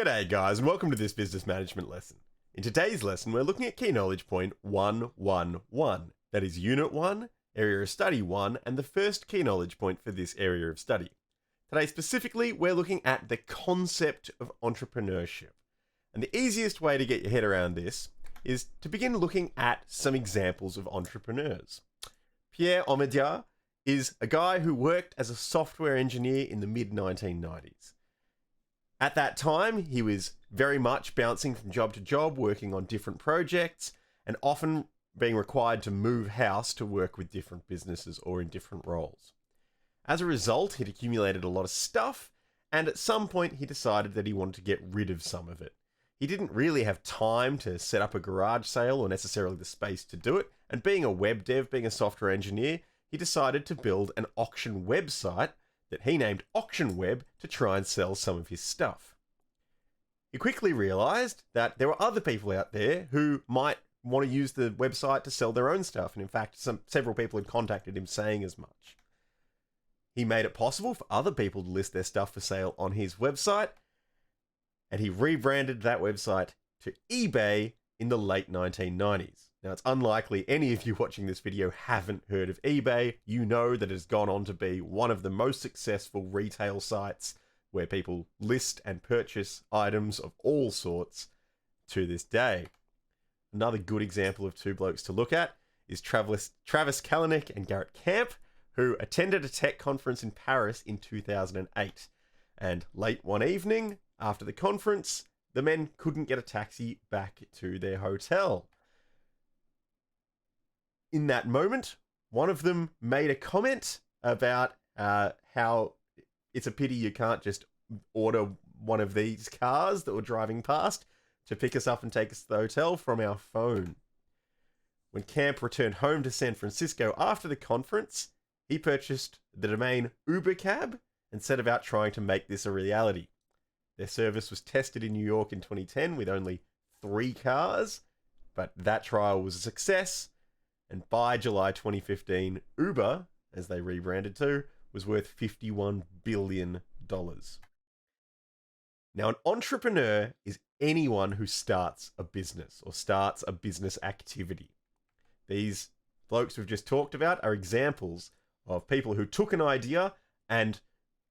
G'day guys and welcome to this business management lesson. In today's lesson we're looking at key knowledge point 111. That is unit 1, area of study 1 and the first key knowledge point for this area of study. Today specifically we're looking at the concept of entrepreneurship. And the easiest way to get your head around this is to begin looking at some examples of entrepreneurs. Pierre Omidyar is a guy who worked as a software engineer in the mid-1990s. At that time, he was very much bouncing from job to job, working on different projects, and often being required to move house to work with different businesses or in different roles. As a result, he'd accumulated a lot of stuff, and at some point he decided that he wanted to get rid of some of it. He didn't really have time to set up a garage sale or necessarily the space to do it, and being a web dev, being a software engineer, he decided to build an auction website that he named Auction Web to try and sell some of his stuff. He quickly realized that there were other people out there who might want to use the website to sell their own stuff, and in fact, several people had contacted him saying as much. He made it possible for other people to list their stuff for sale on his website, and he rebranded that website to eBay in the late 1990s. Now, it's unlikely any of you watching this video haven't heard of eBay. You know that it has gone on to be one of the most successful retail sites where people list and purchase items of all sorts to this day. Another good example of two blokes to look at is Travis Kalanick and Garrett Camp, who attended a tech conference in Paris in 2008. And late one evening, after the conference, the men couldn't get a taxi back to their hotel. In that moment, one of them made a comment about how it's a pity you can't just order one of these cars that were driving past to pick us up and take us to the hotel from our phone. When Camp returned home to San Francisco after the conference, he purchased the domain UberCab and set about trying to make this a reality. Their service was tested in New York in 2010 with only 3 cars, but that trial was a success. And by July 2015, Uber, as they rebranded to, was worth $51 billion. Now, an entrepreneur is anyone who starts a business or starts a business activity. These blokes we've just talked about are examples of people who took an idea and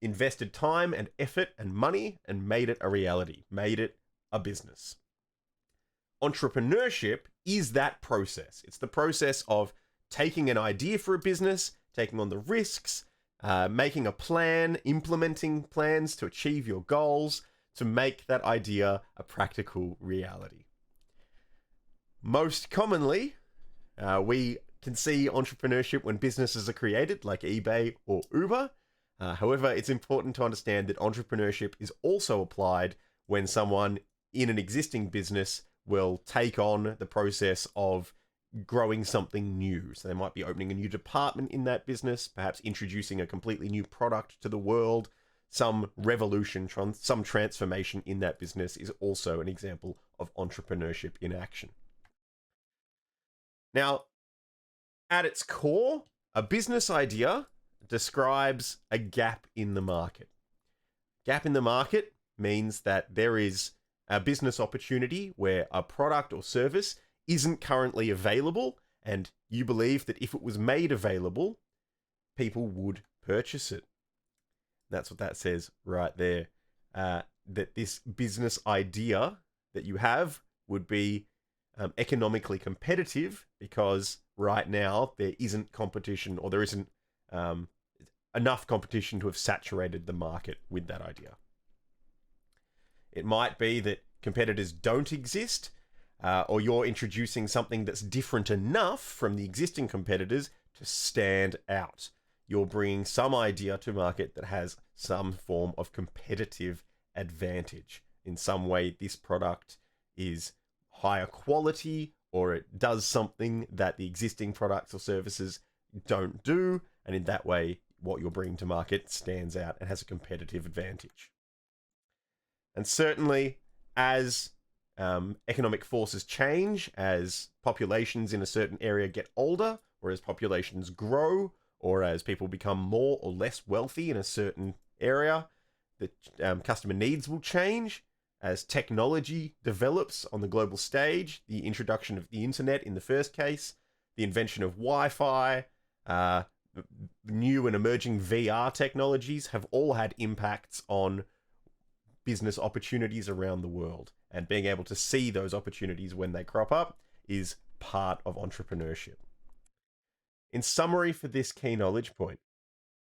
invested time and effort and money and made it a reality, made it a business. Entrepreneurship is that process. It's the process of taking an idea for a business, taking on the risks, making a plan, implementing plans to achieve your goals, to make that idea a practical reality. Most commonly, we can see entrepreneurship when businesses are created, like eBay or Uber. However, it's important to understand that entrepreneurship is also applied when someone in an existing business will take on the process of growing something new. So they might be opening a new department in that business, perhaps introducing a completely new product to the world. Some revolution, some transformation in that business is also an example of entrepreneurship in action. Now, at its core, a business idea describes a gap in the market. Gap in the market means that there is a business opportunity where a product or service isn't currently available, and you believe that if it was made available, people would purchase it. That's what that says right there. That this business idea that you have would be economically competitive because right now there isn't competition, or there isn't enough competition to have saturated the market with that idea. It might be that competitors don't exist, or you're introducing something that's different enough from the existing competitors to stand out. You're bringing some idea to market that has some form of competitive advantage. In some way, this product is higher quality, or it does something that the existing products or services don't do, and in that way, what you're bringing to market stands out and has a competitive advantage. And certainly, as economic forces change, as populations in a certain area get older, or as populations grow, or as people become more or less wealthy in a certain area, the customer needs will change, as technology develops on the global stage, the introduction of the internet in the first case, the invention of Wi-Fi, new and emerging VR technologies have all had impacts on business opportunities around the world. And being able to see those opportunities when they crop up is part of entrepreneurship. In summary for this key knowledge point,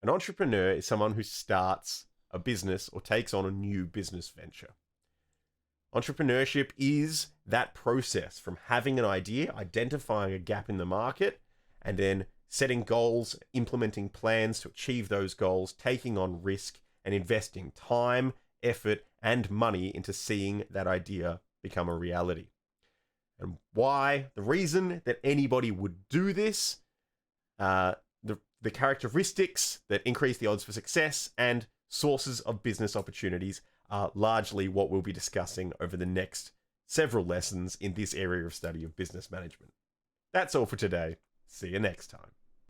an entrepreneur is someone who starts a business or takes on a new business venture. Entrepreneurship is that process from having an idea, identifying a gap in the market, and then setting goals, implementing plans to achieve those goals, taking on risk, and investing time, effort, and money into seeing that idea become a reality. And why? The reason that anybody would do this, the characteristics that increase the odds for success, and sources of business opportunities are largely what we'll be discussing over the next several lessons in this area of study of business management. That's all for today. See you next time.